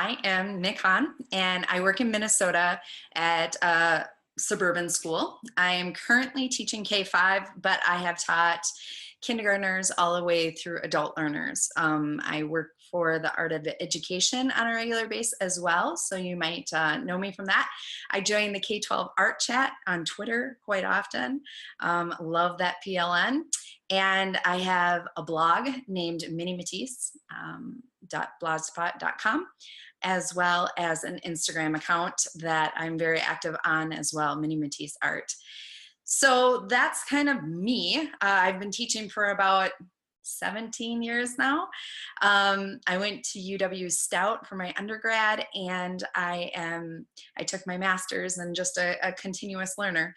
I am Nick Hahn, and I work in Minnesota at a suburban school. I am currently teaching K-5, but I have taught kindergartners all the way through adult learners. I work for the Art of Education on a regular basis as well, so you might know me from that. I join the K-12 Art Chat on Twitter quite often. Love that PLN. And I have a blog named minimatisse.blogspot.com, as well as an Instagram account that I'm very active on as well, Mini Matisse Art. So that's kind of me. I've been teaching for about 17 years now. I went to UW Stout for my undergrad, and I took my master's and just a continuous learner.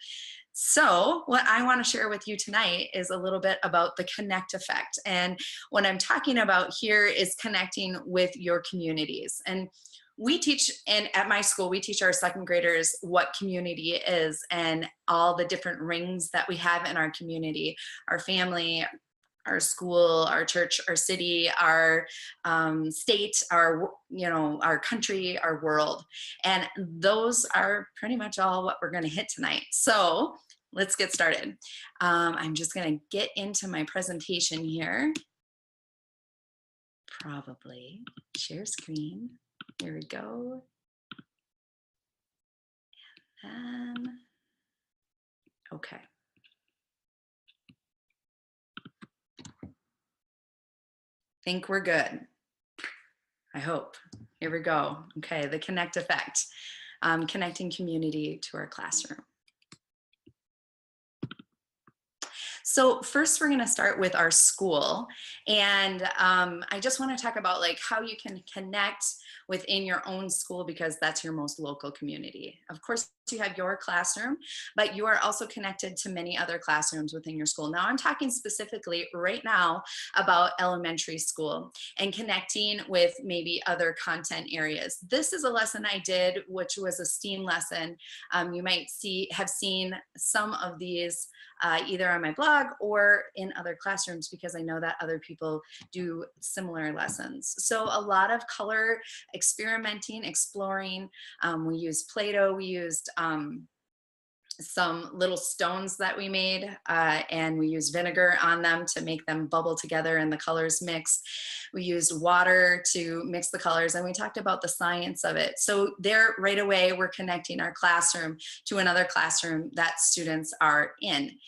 So what I want to share with you tonight is a little bit about the connect effect. And what I'm talking about here is connecting with your communities. And we teach, and at my school, we teach our second graders what community is and all the different rings that we have in our community, our family, our school, our church, our city, our state, our country, our world. And those are pretty much all what we're going to hit tonight. So let's get started. I'm just going to get into my presentation here. Probably share screen. Here we go. And okay. Think we're good. I hope. Here we go. Okay, the connect effect, connecting community to our classroom. So first we're gonna start with our school. And I just wanna talk about like how you can connect within your own school, because that's your most local community. Of course, you have your classroom, but you are also connected to many other classrooms within your school. Now I'm talking specifically right now about elementary school and connecting with maybe other content areas. This is a lesson I did, which was a STEAM lesson. You might have seen some of these either on my blog or in other classrooms, because I know that other people do similar lessons. So a lot of color experimenting, exploring. We used Play-Doh, we used some little stones that we made, and we used vinegar on them to make them bubble together and the colors mix. We used water to mix the colors, and we talked about the science of it. So there right away, we're connecting our classroom to another classroom that students are in.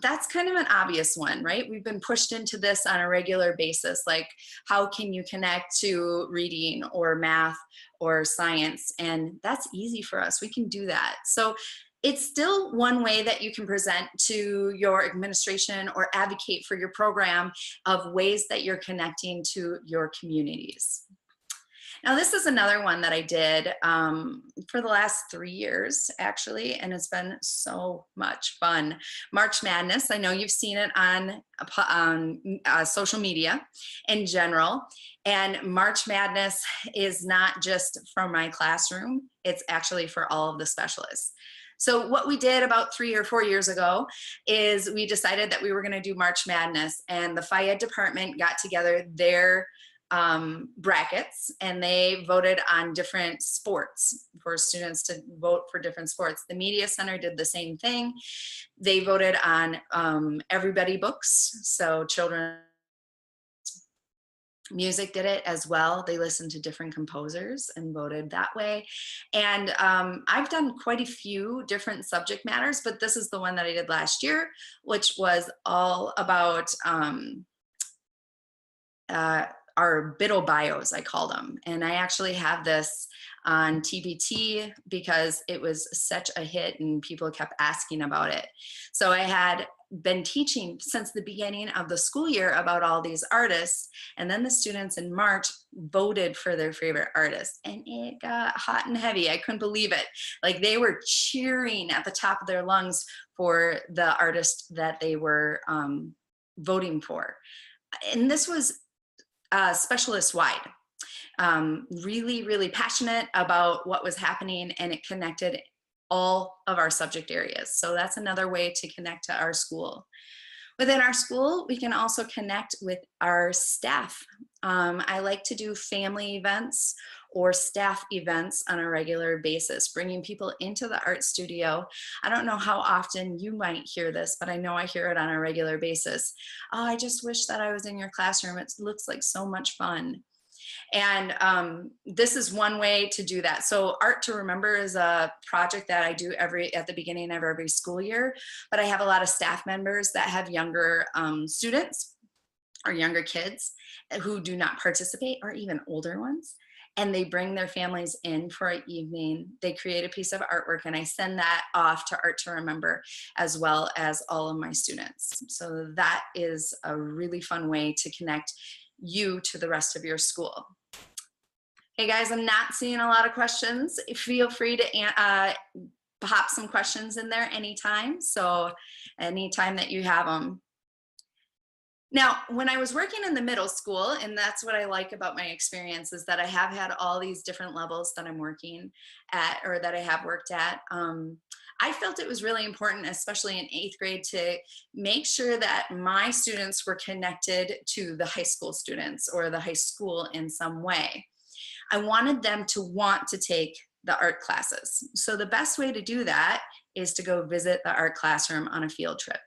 That's kind of an obvious one, right? We've been pushed into this on a regular basis, like how can you connect to reading or math or science? And that's easy for us, we can do that. So it's still one way that you can present to your administration or advocate for your program of ways that you're connecting to your communities. Now, this is another one that I did for the last 3 years, actually, and it's been so much fun. March Madness, I know you've seen it on social media in general, and March Madness is not just from my classroom, it's actually for all of the specialists. So what we did about 3 or 4 years ago is we decided that we were going to do March Madness, and the Phy Ed department got together their brackets, and they voted on different sports for students to vote for different sports. The Media Center did the same thing. They voted on everybody books, so children. Music did it as well. They listened to different composers and voted that way. And I've done quite a few different subject matters, but this is the one that I did last year, which was all about our Biddle bios, I call them. And I actually have this on TBT because it was such a hit and people kept asking about it. So I had been teaching since the beginning of the school year about all these artists, and then the students in March voted for their favorite artists, and it got hot and heavy. I couldn't believe it. Like, they were cheering at the top of their lungs for the artist that they were voting for. And this was specialist wide, really, really passionate about what was happening, and it connected all of our subject areas. So that's another way to connect to our school. Within our school, we can also connect with our staff. I like to do family events or staff events on a regular basis, bringing people into the art studio. I don't know how often you might hear this, but I know I hear it on a regular basis. Oh, I just wish that I was in your classroom. It looks like so much fun. And this is one way to do that. So Art to Remember is a project that I do at the beginning of every school year, but I have a lot of staff members that have younger students or younger kids who do not participate, or even older ones. And they bring their families in for an evening. They create a piece of artwork, and I send that off to Art to Remember, as well as all of my students. So that is a really fun way to connect you to the rest of your school. Hey guys, I'm not seeing a lot of questions. Feel free to pop some questions in there anytime. So anytime that you have them. Now, when I was working in the middle school, and that's what I like about my experience, is that I have had all these different levels that I'm working at, or that I have worked at. I felt it was really important, especially in 8th grade, to make sure that my students were connected to the high school students or the high school in some way. I wanted them to want to take the art classes. So the best way to do that is to go visit the art classroom on a field trip.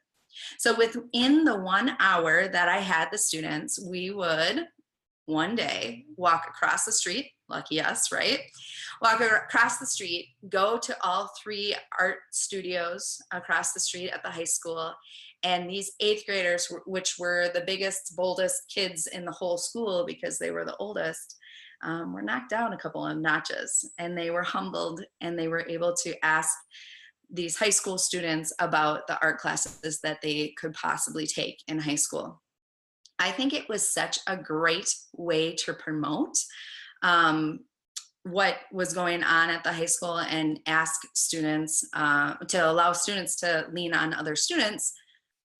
So within the 1 hour that I had the students, we would one day walk across the street, lucky us, right? Walk across the street, go to all 3 art studios across the street at the high school. And these 8th graders, which were the biggest, boldest kids in the whole school because they were the oldest, were knocked down a couple of notches, and they were humbled, and they were able to ask these high school students about the art classes that they could possibly take in high school. I think it was such a great way to promote what was going on at the high school, and ask students, to allow students to lean on other students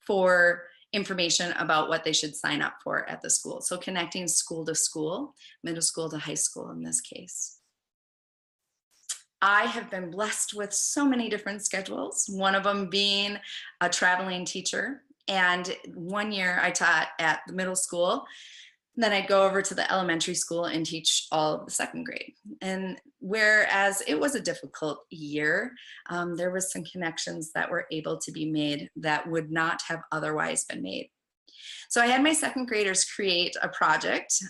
for information about what they should sign up for at the school. So connecting school to school, middle school to high school in this case. I have been blessed with so many different schedules, one of them being a traveling teacher. And one year I taught at the middle school, then I'd go over to the elementary school and teach all of the 2nd grade. And whereas it was a difficult year, there was some connections that were able to be made that would not have otherwise been made. So I had my 2nd graders create a project,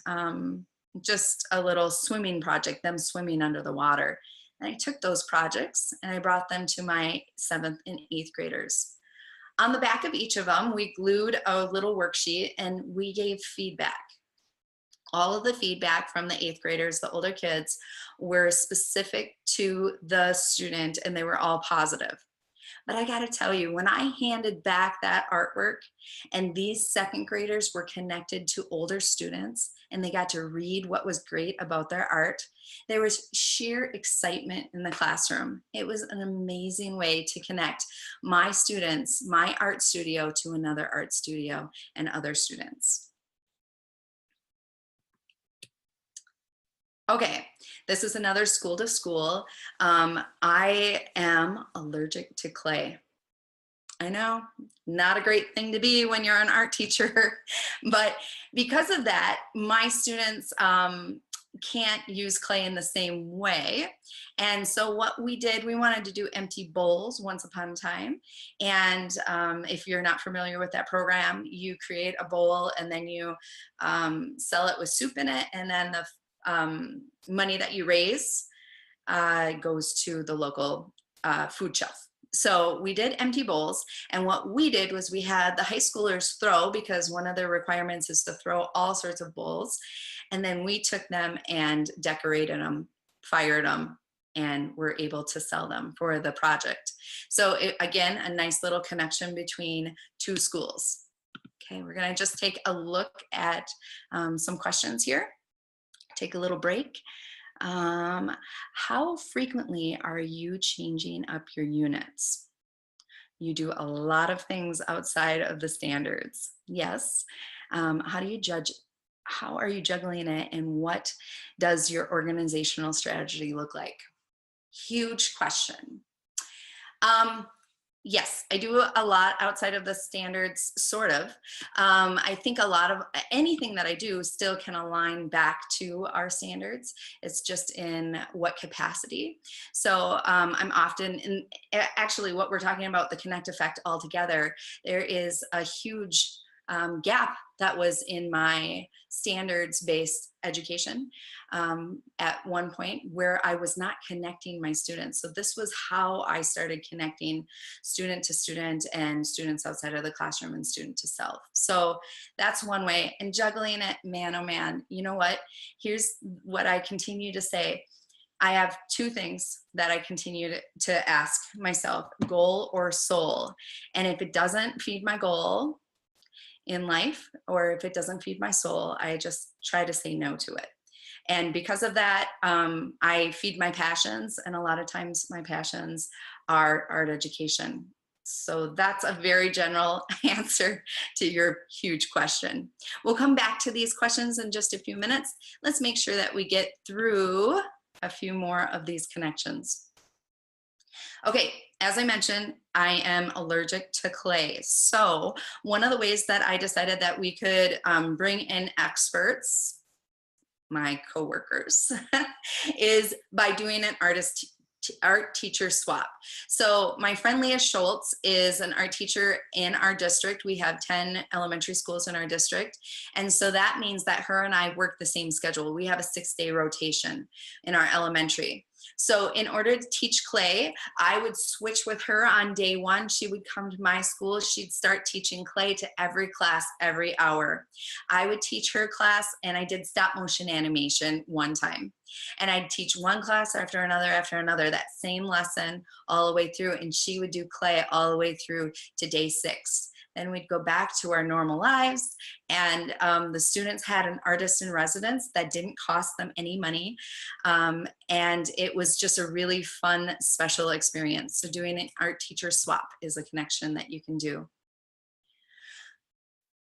just a little swimming project, them swimming under the water. And I took those projects and I brought them to my 7th and 8th graders. On the back of each of them, we glued a little worksheet, and we gave feedback. All of the feedback from the 8th graders, the older kids, were specific to the student, and they were all positive. But I gotta tell you, when I handed back that artwork and these 2nd graders were connected to older students and they got to read what was great about their art, there was sheer excitement in the classroom. It was an amazing way to connect my students, my art studio, to another art studio and other students. Okay, this is another school to school. I am allergic to clay. I know, not a great thing to be when you're an art teacher, but because of that, my students can't use clay in the same way. And so what we did, we wanted to do empty bowls once upon a time. And if you're not familiar with that program, you create a bowl and then you sell it with soup in it, and then the money that you raise goes to the local food shelf. So we did empty bowls, and what we did was we had the high schoolers throw, because one of their requirements is to throw all sorts of bowls, and then we took them and decorated them, fired them, and were able to sell them for the project. So again, a nice little connection between 2 schools. Okay, we're gonna just take a look at some questions here. Take a little break. How frequently are you changing up your units? You do a lot of things outside of the standards. Yes. How do you judge? How are you juggling it? And what does your organizational strategy look like? Huge question. Yes, I do a lot outside of the standards, sort of. I think a lot of anything that I do still can align back to our standards. It's just in what capacity. So I'm often, in actually what we're talking about, the Connect effect altogether, there is a huge gap that was in my standards-based education at one point where I was not connecting my students. So this was how I started connecting student to student and students outside of the classroom and student to self. So that's one way. And juggling it, man, oh man, you know what? Here's what I continue to say. I have two things that I continue to ask myself: goal or soul. And if it doesn't feed my goal in life, or if it doesn't feed my soul, I just try to say no to it. And because of that, I feed my passions, and a lot of times my passions are art education. So that's a very general answer to your huge question. We'll come back to these questions in just a few minutes. Let's make sure that we get through a few more of these connections. Okay, as I mentioned, I am allergic to clay. So one of the ways that I decided that we could bring in experts, my coworkers, is by doing an art teacher swap. So my friend Leah Schultz is an art teacher in our district. We have 10 elementary schools in our district. And so that means that her and I work the same schedule. We have a 6-day rotation in our elementary. So in order to teach clay, I would switch with her on day one. She would come to my school. She'd start teaching clay to every class every hour. I would teach her class, and I did stop motion animation one time. And I'd teach one class after another, that same lesson all the way through. And she would do clay all the way through to day 6. Then we'd go back to our normal lives. And the students had an artist in residence that didn't cost them any money. And it was just a really fun, special experience. So doing an art teacher swap is a connection that you can do.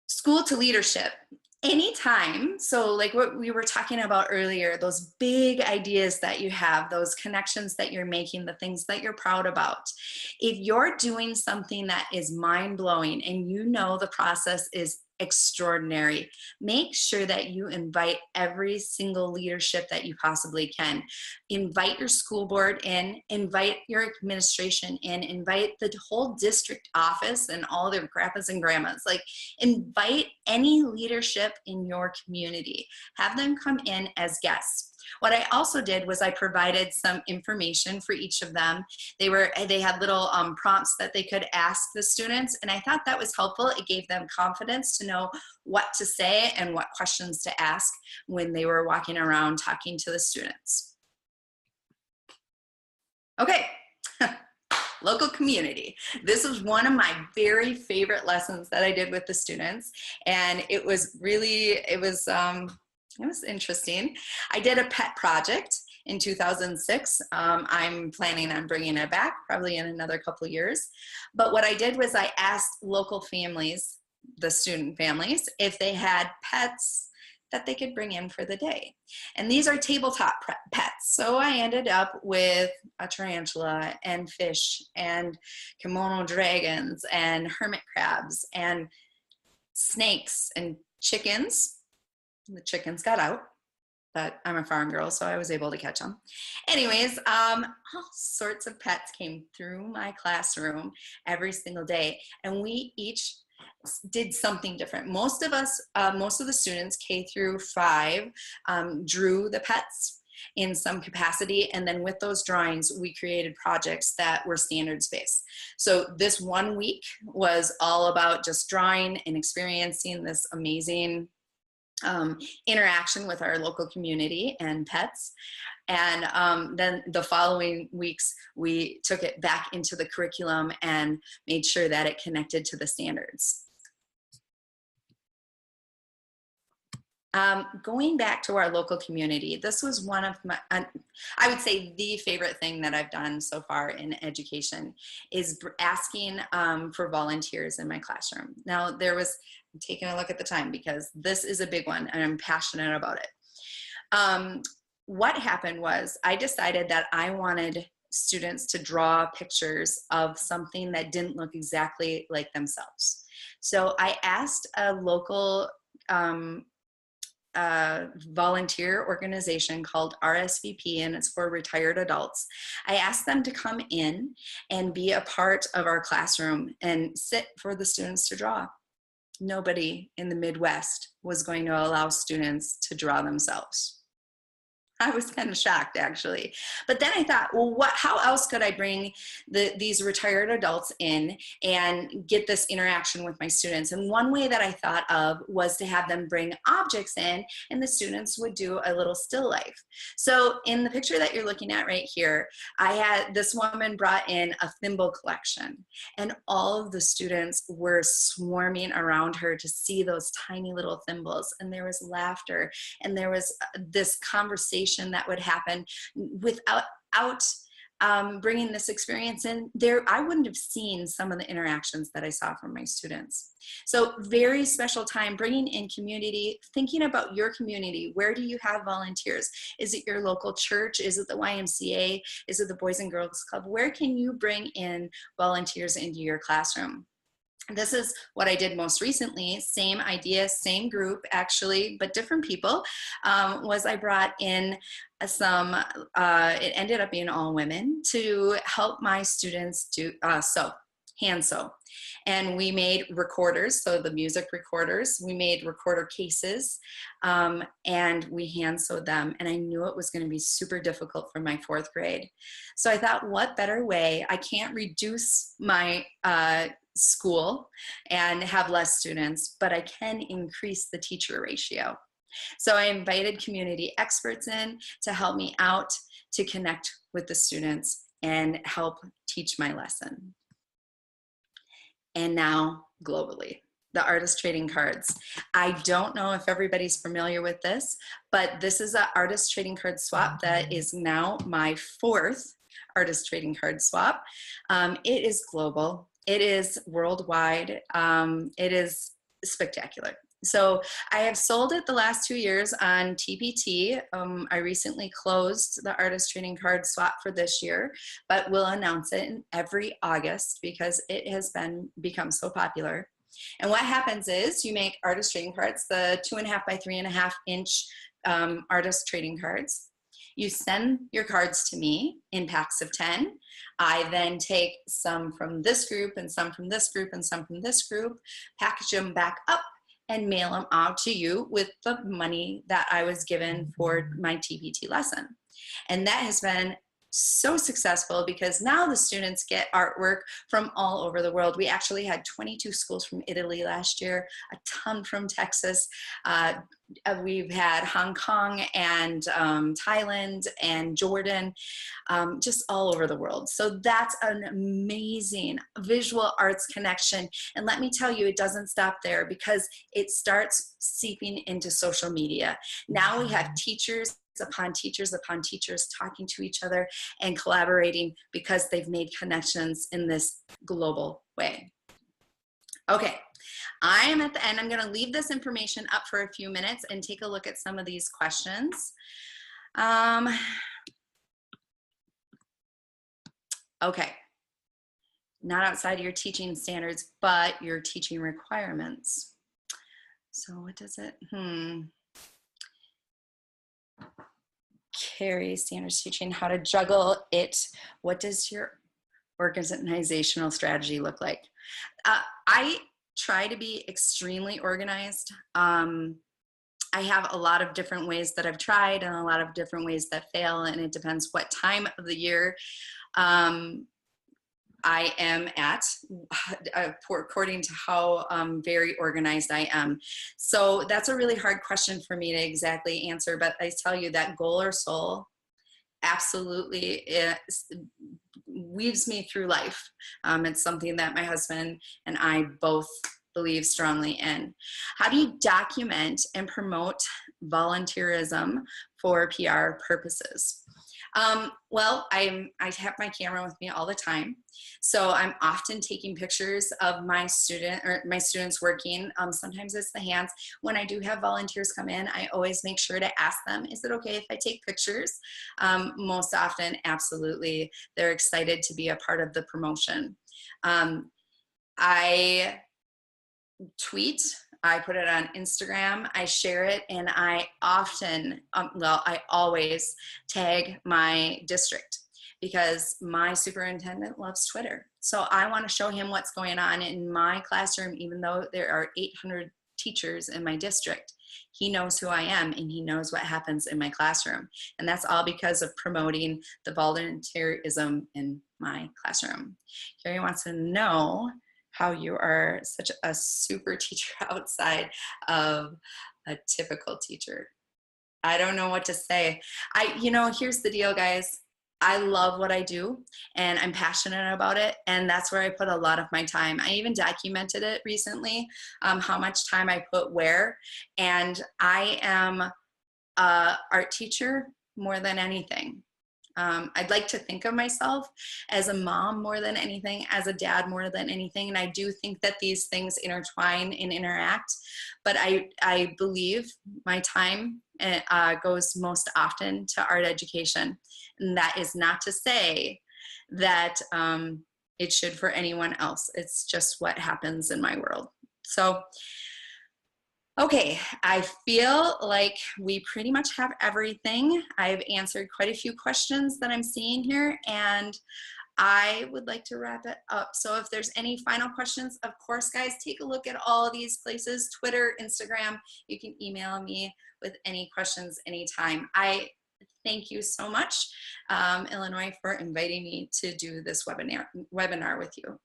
School to leadership. Anytime, so like what we were talking about earlier, those big ideas that you have, those connections that you're making, the things that you're proud about, if you're doing something that is mind-blowing and you know the process is extraordinary, make sure that you invite every single leadership that you possibly can. Invite your school board in, invite your administration in, invite the whole district office and all their grandpas and grandmas. Like, invite any leadership in your community. Have them come in as guests. What I also did was I provided some information for each of them. They had little prompts that they could ask the students, and I thought that was helpful. It gave them confidence to know what to say and what questions to ask when they were walking around talking to the students. Okay. Local community. This was one of my very favorite lessons that I did with the students, and it was interesting. I did a pet project in 2006. I'm planning on bringing it back probably in another couple of years. But what I did was I asked local families, the student families, if they had pets that they could bring in for the day. And these are tabletop pets. So I ended up with a tarantula and fish and kimono dragons and hermit crabs and snakes and chickens. The chickens got out, but I'm a farm girl, so I was able to catch them. Anyways, all sorts of pets came through my classroom every single day, and we each did something different. Most of the students K through 5 drew the pets in some capacity, and then with those drawings we created projects that were standards based. So this one week was all about just drawing and experiencing this amazing interaction with our local community and pets. And then the following weeks, we took it back into the curriculum and made sure that it connected to the standards. Going back to our local community, this was one of my, I would say the favorite thing that I've done so far in education is asking for volunteers in my classroom. Now I'm taking a look at the time because this is a big one and I'm passionate about it. What happened was I decided that I wanted students to draw pictures of something that didn't look exactly like themselves. So I asked a local volunteer organization called RSVP, and it's for retired adults. I asked them to come in and be a part of our classroom and sit for the students to draw. Nobody in the Midwest was going to allow students to draw themselves. I was kind of shocked, actually. But then I thought, well, how else could I bring these retired adults in and get this interaction with my students? And one way that I thought of was to have them bring objects in, and the students would do a little still life. So in the picture that you're looking at right here, I had this woman brought in a thimble collection, and all of the students were swarming around her to see those tiny little thimbles. And there was laughter, and there was this conversation that would happen without bringing this experience in there. I wouldn't have seen some of the interactions that I saw from my students. So very special time, bringing in community, thinking about your community. Where do you have volunteers? Is it your local church? Is it the YMCA? Is it the Boys and Girls Club? Where can you bring in volunteers into your classroom? This is what I did most recently. Same idea, same group actually, but different people. Was I brought in it ended up being all women, to help my students do hand sew. And we made recorders, so the music recorders. We made recorder cases, and we hand sewed them. And I knew it was going to be super difficult for my 4th grade. So I thought, what better way? I can't reduce my school and have less students, but I can increase the teacher ratio. So I invited community experts in to help me out, to connect with the students and help teach my lesson. And now globally, the artist trading cards. I don't know if everybody's familiar with this, but this is an artist trading card swap that is now my 4th artist trading card swap. It is global. It is worldwide. It is spectacular. So I have sold it the last 2 years on TPT. I recently closed the artist trading card swap for this year, but we'll announce it in every August because it has become so popular. And what happens is you make artist trading cards, the 2.5 by 3.5 inch artist trading cards. You send your cards to me in packs of 10. I then take some from this group and some from this group and some from this group, package them back up, and mail them out to you with the money that I was given for my TPT lesson. And that has been so successful because now the students get artwork from all over the world. We actually had 22 schools from Italy last year, a ton from Texas. We've had Hong Kong and Thailand and Jordan, just all over the world. So that's an amazing visual arts connection. And let me tell you, it doesn't stop there because it starts seeping into social media. Now we have teachers upon teachers upon teachers talking to each other and collaborating because they've made connections in this global way. Okay, I am at the end. I'm going to leave this information up for a few minutes and take a look at some of these questions. Okay, not outside of your teaching standards, but your teaching requirements. So what does it, Carrie, standards teaching, how to juggle it. What does your organizational strategy look like? I try to be extremely organized. I have a lot of different ways that I've tried and a lot of different ways that fail, and it depends what time of the year I am at, according to how very organized I am. So that's a really hard question for me to exactly answer, but I tell you that goal or soul absolutely weaves me through life. It's something that my husband and I both believe strongly in. How do you document and promote volunteerism for PR purposes? Well, I have my camera with me all the time, so I'm often taking pictures of my students working. Sometimes it's the hands. When I do have volunteers come in, I always make sure to ask them, "Is it okay if I take pictures?" Most often, absolutely. They're excited to be a part of the promotion. I tweet, I put it on Instagram, I share it, and I often, well, I always tag my district because my superintendent loves Twitter. So I want to show him what's going on in my classroom, even though there are 800 teachers in my district. He knows who I am and he knows what happens in my classroom. And that's all because of promoting the volunteerism in my classroom. Carrie wants to know how you are such a super teacher outside of a typical teacher. I don't know what to say. Here's the deal, guys. I love what I do and I'm passionate about it. And that's where I put a lot of my time. I even documented it recently, how much time I put where. And I am a art teacher more than anything. I'd like to think of myself as a mom more than anything, as a dad more than anything. And I do think that these things intertwine and interact. But I believe my time goes most often to art education. And that is not to say that it should for anyone else. It's just what happens in my world. So, okay, I feel like we pretty much have everything. I've answered quite a few questions that I'm seeing here, and I would like to wrap it up. So if there's any final questions, of course, guys, take a look at all these places, Twitter, Instagram. You can email me with any questions anytime. I thank you so much, Illinois, for inviting me to do this webinar with you.